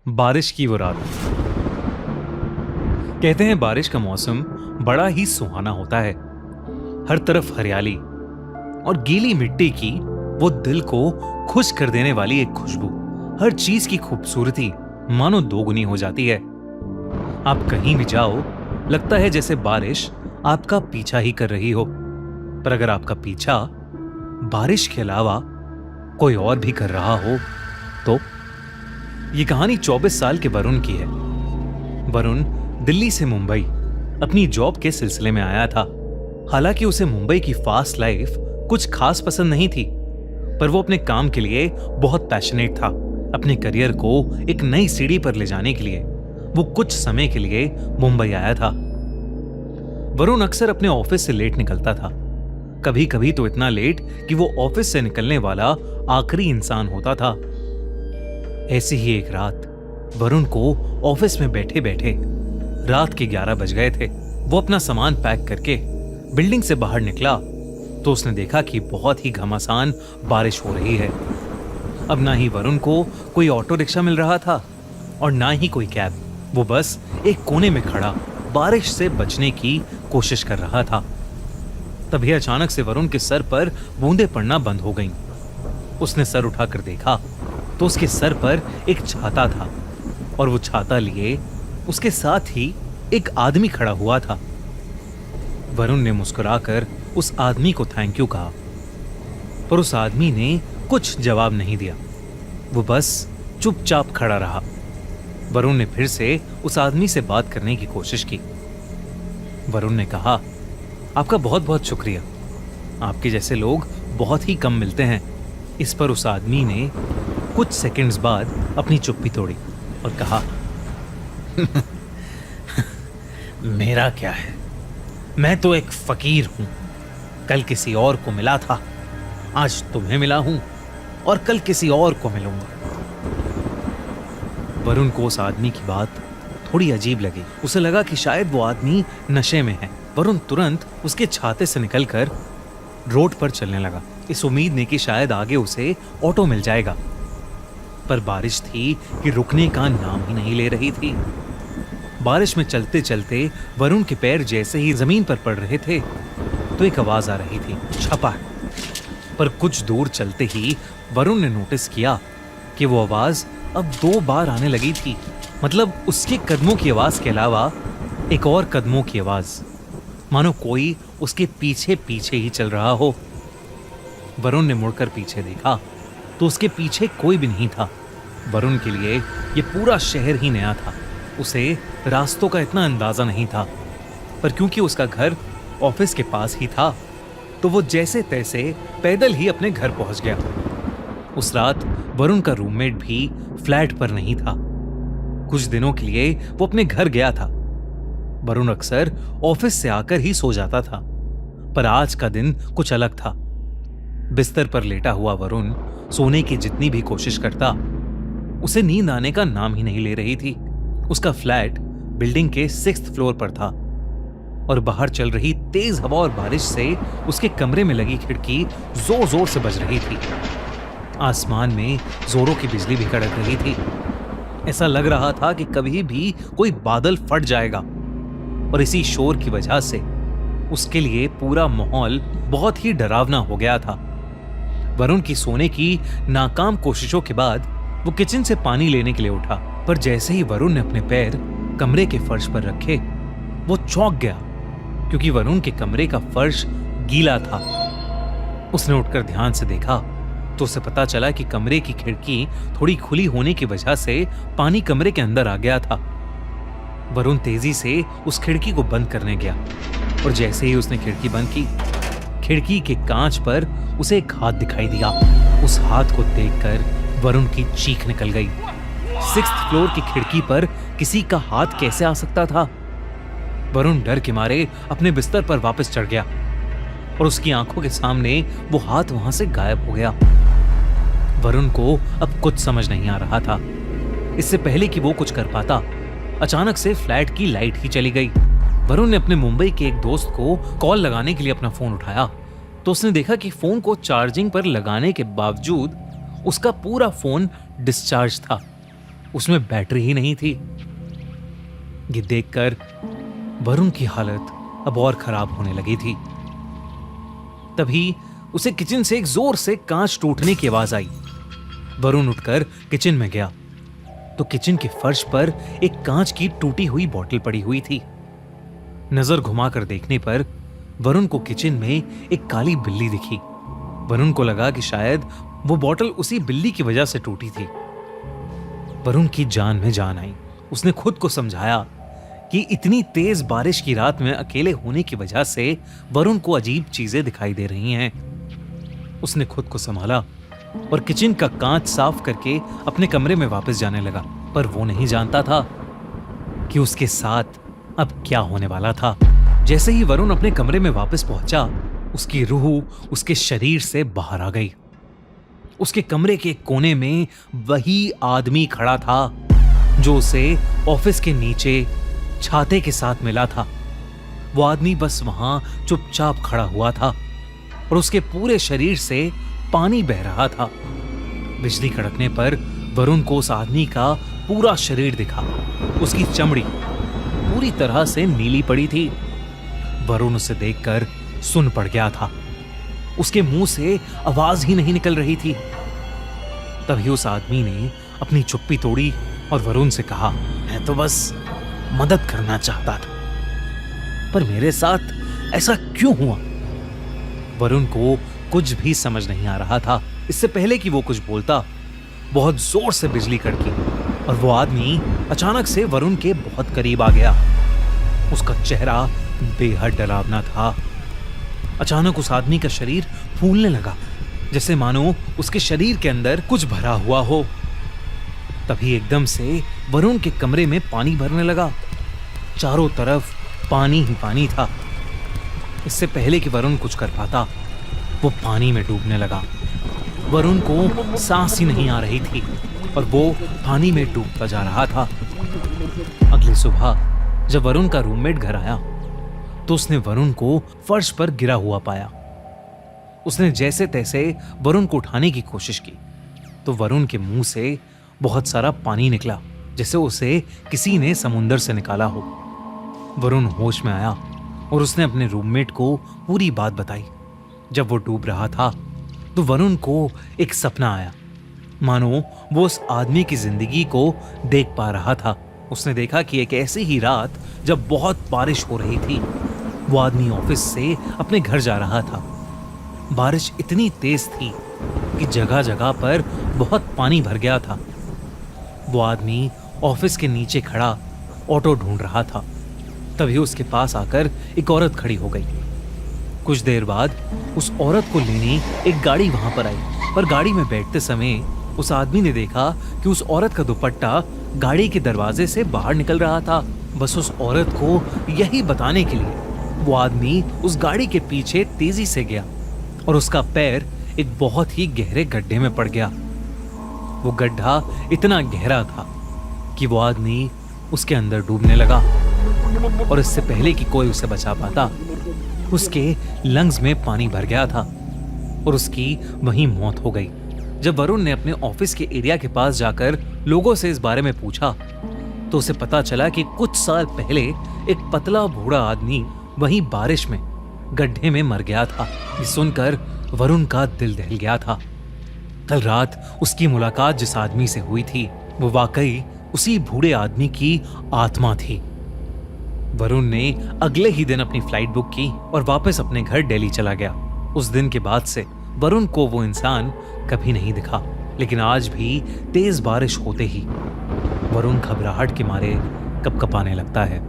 बारिश की वो रात। कहते हैं बारिश का मौसम बड़ा ही सुहाना होता है। हर तरफ हरियाली और गीली मिट्टी की वो दिल को खुश कर देने वाली एक खुशबू। हर चीज की खूबसूरती मानो दोगुनी हो जाती है। आप कहीं भी जाओ, लगता है जैसे बारिश आपका पीछा ही कर रही हो। पर अगर आपका पीछा बारिश के अलावा कोई और भी कर रहा हो तो? ये कहानी 24 साल के वरुण की है। वरुण दिल्ली से मुंबई अपनी जॉब के सिलसिले में आया था। हालांकि उसे मुंबई की फास्ट लाइफ कुछ खास पसंद नहीं थी, पर वो अपने काम के लिए बहुत पैशनेट था। अपने करियर को एक नई सीढ़ी पर ले जाने के लिए वो कुछ समय के लिए मुंबई आया था। वरुण अक्सर अपने ऑफिस से लेट निकलता था, कभी कभी तो इतना लेट कि वो ऑफिस से निकलने वाला आखिरी इंसान होता था। ऐसी ही एक रात वरुण को ऑफिस में बैठे बैठे रात के 11 बज गए थे। वो अपना सामान पैक करके बिल्डिंग से बाहर निकला तो उसने देखा कि बहुत ही घमासान बारिश हो रही है। अब ना ही वरुण को कोई ऑटो रिक्शा मिल रहा था और ना ही कोई कैब। वो बस एक कोने में खड़ा बारिश से बचने की कोशिश कर रहा था। तभी अचानक से वरुण के सर पर बूंदें पड़ना बंद हो गईं। उसने सर उठाकर देखा तो उसके सर पर एक छाता था और वो छाता लिए उसके साथ ही एक आदमी खड़ा हुआ था। वरुण ने मुस्कुराकर उस आदमी को थैंक यू कहा, पर उस आदमी ने कुछ जवाब नहीं दिया। वो बस चुपचाप खड़ा रहा। वरुण ने फिर से उस आदमी से बात करने की कोशिश की। वरुण ने कहा, आपका बहुत बहुत शुक्रिया, आपके जैसे लोग बहुत ही कम मिलते हैं। इस पर उस आदमी ने कुछ सेकंड्स बाद अपनी चुप्पी तोड़ी और कहा, मेरा क्या है, मैं तो एक फकीर हूं। कल किसी और को मिला था, आज तुम्हें मिला हूं और कल किसी और को मिलूंगा। वरुण को उस आदमी की बात थोड़ी अजीब लगी। उसे लगा कि शायद वो आदमी नशे में है। वरुण तुरंत उसके छाते से निकलकर रोड पर चलने लगा, इस उम्मीद ने कि शायद आगे उसे ऑटो मिल जाएगा। पर बारिश थी कि रुकने का नाम ही नहीं ले रही थी। बारिश में चलते चलते वरुण के पैर जैसे ही जमीन पर पड़ रहे थे तो एक आवाज आ रही थी, छपा। पर कुछ दूर चलते ही वरुण ने नोटिस किया कि वो आवाज अब 2 बार आने लगी थी। मतलब उसके कदमों की आवाज के अलावा एक और कदमों की आवाज, मानो कोई उसके पीछे पीछे ही चल रहा हो। वरुण ने मुड़कर पीछे देखा तो उसके पीछे कोई भी नहीं था। वरुण के लिए ये पूरा शहर ही नया था। उसे रास्तों का इतना अंदाजा नहीं था, पर क्योंकि उसका घर ऑफिस के पास ही था तो वो जैसे तैसे पैदल ही अपने घर पहुंच गया। उस रात वरुण का रूममेट भी फ्लैट पर नहीं था। कुछ दिनों के लिए वो अपने घर गया था। वरुण अक्सर ऑफिस से आकर ही सो जाता था, पर आज का दिन कुछ अलग था। बिस्तर पर लेटा हुआ वरुण सोने की जितनी भी कोशिश करता, उसे नींद आने का नाम ही नहीं ले रही थी। उसका फ्लैट बिल्डिंग के 6th फ्लोर पर था और बाहर चल रही तेज हवा और बारिश से उसके कमरे में लगी खिड़की जोर जोर से बज रही थी। आसमान में जोरों की बिजली भी कड़क रही थी। ऐसा लग रहा था कि कभी भी कोई बादल फट जाएगा। और इसी शोर की वजह से उसके लिए पूरा माहौल बहुत ही डरावना हो गया था। वरुण की सोने की नाकाम कोशिशों के बाद वो किचन से पानी लेने के लिए उठा, पर जैसे ही वरुण ने अपने पैर कमरे के फर्श पर रखे वो चौंक गया, क्योंकि वरुण के कमरे का फर्श गीला था। उसने उठकर ध्यान से देखा तो उसे पता चला कि कमरे की खिड़की थोड़ी खुली होने की वजह से पानी कमरे के अंदर आ गया था। वरुण तेजी से उस खिड़की को बंद करने गया और जैसे ही उसने खिड़की बंद की, खिड़की के कांच पर उसे एक हाथ दिखाई दिया। उस हाथ को देखकर वरुण की चीख निकल गई। 6th फ्लोर की खिड़की पर किसी का हाथ कैसे आ सकता था? वरुण डर के मारे अपने बिस्तर पर वापस चढ़ गया और उसकी आंखों के सामने वो हाथ वहां से गायब हो गया। वरुण को अब कुछ समझ नहीं आ रहा था। इससे पहले कि वो कुछ कर पाता, अचानक से फ्लैट की लाइट ही चली गई। वरुण ने अपने मुंबई के एक दोस्त को कॉल लगाने के लिए अपना फोन उठाया तो उसने देखा कि फोन को चार्जिंग पर लगाने के बावजूद उसका पूरा फोन डिस्चार्ज था। उसमें बैटरी ही नहीं थी। ये देखकर वरुण की हालत अब और खराब होने लगी थी। तभी उसे किचन से एक जोर से कांच टूटने की आवाज आई। वरुण उठकर किचन में गया तो किचन के फर्श पर एक कांच की टूटी हुई बोतल पड़ी हुई थी। नजर घुमाकर देखने पर वरुण को किचन में एक काली बिल्ली दिखी। वरुण को लगा कि शायद वो बोतल उसी बिल्ली की वजह से टूटी थी। वरुण की जान में जान आई। उसने खुद को समझाया कि इतनी तेज बारिश की रात में अकेले होने की वजह से वरुण को अजीब चीजें दिखाई दे रही हैं। उसने खुद को संभाला और किचन का कांच साफ करके अपने कमरे में वापस जाने लगा। पर वो नहीं जानता था कि उसके साथ अब क्या होने वाला था। जैसे ही वरुण अपने कमरे में वापस पहुंचा, उसकी रूह उसके शरीर से बाहर आ गई। उसके कमरे के कोने में वही आदमी खड़ा था जो उसे ऑफिस के नीचे छाते के साथ मिला था। वो आदमी बस वहां चुपचाप खड़ा हुआ था और उसके पूरे शरीर से पानी बह रहा था। बिजली कड़कने पर वरुण को उस आदमी का पूरा शरीर दिखा। उसकी चमड़ी पूरी तरह से नीली पड़ी थी। वरुण उसे देखकर सुन पड़ गया था। उसके मुंह से आवाज ही नहीं निकल रही थी। तभी उस आदमी ने अपनी चुप्पी तोड़ी और वरुण से कहा, मैं तो बस मदद करना चाहता था, पर मेरे साथ ऐसा क्यों हुआ? वरुण को कुछ भी समझ नहीं आ रहा था। इससे पहले कि वो कुछ बोलता, बहुत जोर से बिजली कड़की और वो आदमी अचानक से वरुण के बहुत करीब आ गया। उसका चेहरा बेहद डरावना था। अचानक उस आदमी का शरीर फूलने लगा, जैसे मानो उसके शरीर के अंदर कुछ भरा हुआ हो। तभी एकदम से वरुण के कमरे में पानी भरने लगा। चारों तरफ पानी ही पानी था। इससे पहले कि वरुण कुछ कर पाता, वो पानी में डूबने लगा। वरुण को सांस ही नहीं आ रही थी और वो पानी में डूबता जा रहा था। अगली सुबह जब वरुण का रूममेट घर आया तो उसने वरुण को फर्श पर गिरा हुआ पाया। उसने जैसे तैसे वरुण को उठाने की कोशिश की तो वरुण के मुंह से बहुत सारा पानी निकला, जैसे उसे किसी ने समुंदर से निकाला हो। वरुण होश में आया और उसने अपने रूममेट को पूरी बात बताई। जब वो डूब रहा था तो वरुण को एक सपना आया, मानो वो उस आदमी की जिंदगी को देख पा रहा था। उसने देखा कि एक ऐसी ही रात जब बहुत बारिश हो रही थी, वो आदमी ऑफिस से अपने घर जा रहा था। बारिश इतनी तेज थी कि जगह जगह पर बहुत पानी भर गया था। वो आदमी ऑफिस के नीचे खड़ा ऑटो ढूंढ रहा था। तभी उसके पास आकर एक औरत खड़ी हो गई। कुछ देर बाद उस औरत को लेने एक गाड़ी वहां पर आई, पर गाड़ी में बैठते समय उस आदमी ने देखा कि उस औरत का दुपट्टा गाड़ी के दरवाजे से बाहर निकल रहा था। बस उस औरत को यही बताने के लिए वो आदमी उस गाड़ी के पीछे तेजी से गया और उसका पैर एक बहुत ही गहरे गड्ढे में पड़ गया। वो गड्ढा इतना गहरा था कि वो आदमी उसके अंदर डूबने लगा और इससे पहले कि कोई उसे बचा पाता, उसके लंग्स में पानी भर गया था और उसकी वहीं मौत हो गई। जब वरुण ने अपने ऑफिस के एरिया के पास जाकर लोगों से इस बारे में पूछा तो उसे पता चला कि कुछ साल पहले एक पतला बूढ़ा आदमी वहीं बारिश में गड्ढे में मर गया था। ये सुनकर वरुण का दिल दहल गया था। कल रात उसकी मुलाकात जिस आदमी से हुई थी वो वाकई उसी बूढ़े आदमी की आत्मा थी। वरुण ने अगले ही दिन अपनी फ्लाइट बुक की और वापस अपने घर दिल्ली चला गया। उस दिन के बाद से वरुण को वो इंसान कभी नहीं दिखा, लेकिन आज भी तेज बारिश होते ही वरुण घबराहट के मारे कपकपाने लगता है।